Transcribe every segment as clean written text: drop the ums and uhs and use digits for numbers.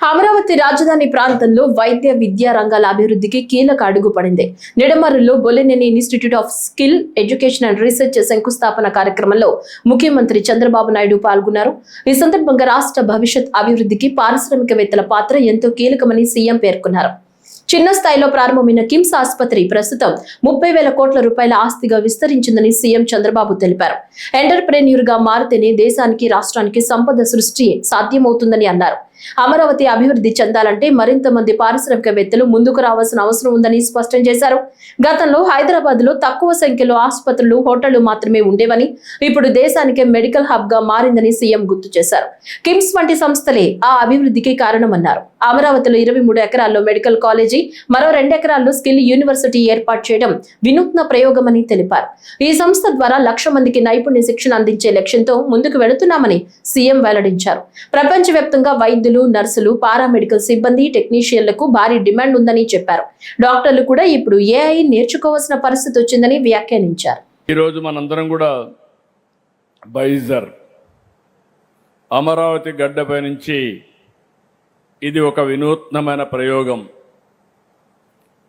అమరావతి రాజధాని ప్రాంతంలో వైద్య విద్యా రంగాల అభివృద్ధికి కీలక అడుగు పడింది. నిడమర్రులో Bolineni institute of skill education and research శంకుస్థాపన కార్యక్రమంలో ముఖ్యమంత్రి చంద్రబాబు నాయుడు పాల్గొన్నారు. ఈ సందర్భంగా రాష్ట్ర భవిష్యత్ అభివృద్ధికి పారిశ్రామికవేత్తల పాత్ర ఎంతో కీలకమని సీఎం పేర్కొన్నారు. చిన్న స్థాయిలో ప్రారంభమైన కిమ్స్ ఆసుపత్రి ప్రస్తుతం 30,000 కోట్ల రూపాయల ఆస్తిగా విస్తరించిందని సీఎం చంద్రబాబు తెలిపారు. ఎంటర్ప్రెన్యూర్ గా మారితేనే దేశానికి, రాష్ట్రానికి సంపద సృష్టి సాధ్యమవుతుందని అన్నారు. అమరావతి అభివృద్ధి చెందాలంటే మరింత మంది పారిశ్రామికవేత్తలు ముందుకు రావాల్సిన అవసరం ఉందని స్పష్టం చేశారు. గతంలో హైదరాబాద్ లో తక్కువ సంఖ్యలో ఆసుపత్రులు, హోటళ్లు మాత్రమే ఉండేవని, ఇప్పుడు దేశానికే మెడికల్ హబ్ గా మారిందని సీఎం గుర్తు చేశారు. కిమ్స్ వంటి సంస్థలే ఆ అభివృద్ధికి కారణమన్నారు. అమరావతిలో 23 ఎకరాల్లో మెడికల్ కాలేజీ, మరో 2 ఎకరాల్లో స్కిల్ యూనివర్సిటీ ఏర్పాటు చేయడం వినూత్న ప్రయోగమని తెలిపారు. ఈ సంస్థ ద్వారా 1,00,000 మందికి నైపుణ్య శిక్షణ అందించే లక్ష్యంతో ముందుకు వెళుతున్నామని సీఎం వెల్లడించారు. ప్రపంచవ్యాప్తంగా వైద్యులు, నర్సులు, పారామెడికల్ సిబ్బంది, టెక్నీషియన్లకు భారీ డిమాండ్ ఉందని చెప్పారు. డాక్టర్లు కూడా ఇప్పుడు ఏఐ నేర్చుకోవాల్సిన పరిస్థితి వచ్చిందని వ్యాఖ్యానించారు. ఈరోజు మనందరం కూడా బైజర్ అమరావతి గడ్డపై నుంచి ఇది ఒక వినూత్నమైన ప్రయోగం.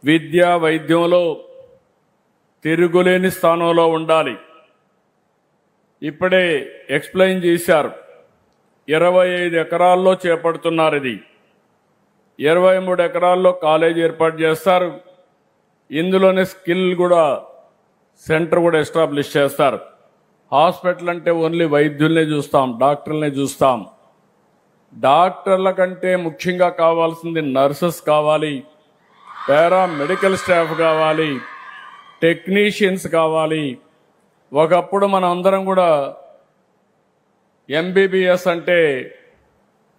విద్యా వైద్యంలో తిరుగులేని స్థానంలో ఉండాలి. ఇప్పుడే ఎక్స్ప్లెయిన్ చేశారు. 25 ఎకరాల్లో చేపడుతున్నారు. ఇది 23 ఎకరాల్లో కాలేజ్ ఏర్పాటు చేస్తారు. ఇందులోనే స్కిల్ కూడా సెంటర్ కూడా ఎస్టాబ్లిష్ చేస్తారు. హాస్పిటల్ అంటే ఓన్లీ వైద్యుల్నే చూస్తాం, డాక్టర్లనే చూస్తాం. డాక్టర్ల కంటే ముఖ్యంగా కావాల్సింది నర్సెస్ కావాలి, పారామెడికల్ స్టాఫ్ కావాలి, టెక్నీషియన్స్ కావాలి. ఒకప్పుడు మనం అందరం కూడా ఎంబీబీఎస్ అంటే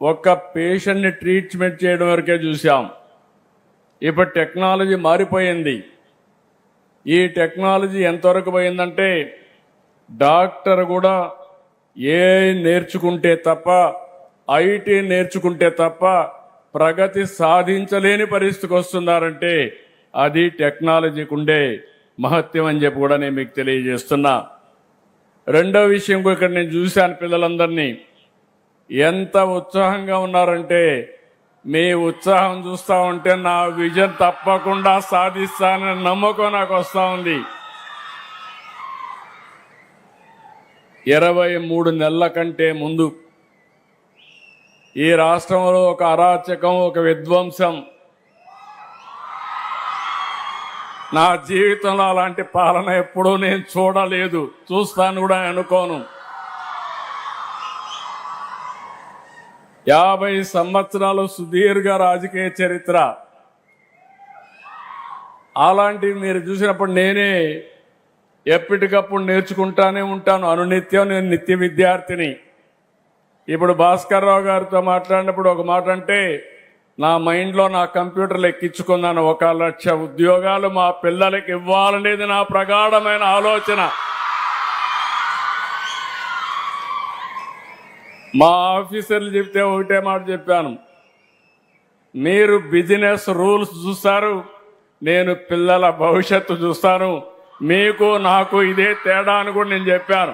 ఒక్క పేషెంట్ని ట్రీట్మెంట్ చేయడం వరకే చూసాం. ఇప్పుడు టెక్నాలజీ మారిపోయింది. ఈ టెక్నాలజీ ఎంతవరకు పోయిందంటే డాక్టర్ కూడా ఏఐ నేర్చుకుంటే తప్ప, ఐటీ నేర్చుకుంటే తప్ప ప్రగతి సాధించలేని పరిస్థితికి వస్తున్నారంటే అది టెక్నాలజీకి ఉండే మహత్యం అని చెప్పి కూడా నేను మీకు తెలియజేస్తున్నా. రెండో విషయం కూడా ఇక్కడ నేను చూశాను, పిల్లలందరినీ ఎంత ఉత్సాహంగా ఉన్నారంటే, మీ ఉత్సాహం చూస్తూ ఉంటే నా విజన్ తప్పకుండా సాధిస్తానని నమ్మకం నాకు వస్తూ ఉంది. 23 నెలల కంటే ముందు ఈ రాష్ట్రంలో ఒక అరాచకం, ఒక విధ్వంసం, నా జీవితంలో అలాంటి పాలన ఎప్పుడూ నేను చూడలేదు, చూస్తాను కూడా అనుకోను. 50 సంవత్సరాలు సుదీర్ఘ రాజకీయ చరిత్ర. అలాంటివి మీరు చూసినప్పుడు నేనే ఎప్పటికప్పుడు నేర్చుకుంటానే ఉంటాను. అనునిత్యం నేను నిత్య విద్యార్థిని. ఇప్పుడు భాస్కర్ రావు గారితో మాట్లాడినప్పుడు ఒక మాట అంటే, నా మైండ్లో నా కంప్యూటర్లు ఎక్కించుకున్నాను. 1,00,000 ఉద్యోగాలు మా పిల్లలకి ఇవ్వాలనేది నా ప్రగాఢమైన ఆలోచన. మా ఆఫీసర్లు చెప్తే ఒకటే మాట చెప్పాను, మీరు బిజినెస్ రూల్స్ చూస్తారు, నేను పిల్లల భవిష్యత్తు చూస్తాను, మీకు నాకు ఇదే తేడా అని కూడా నేను చెప్పాను.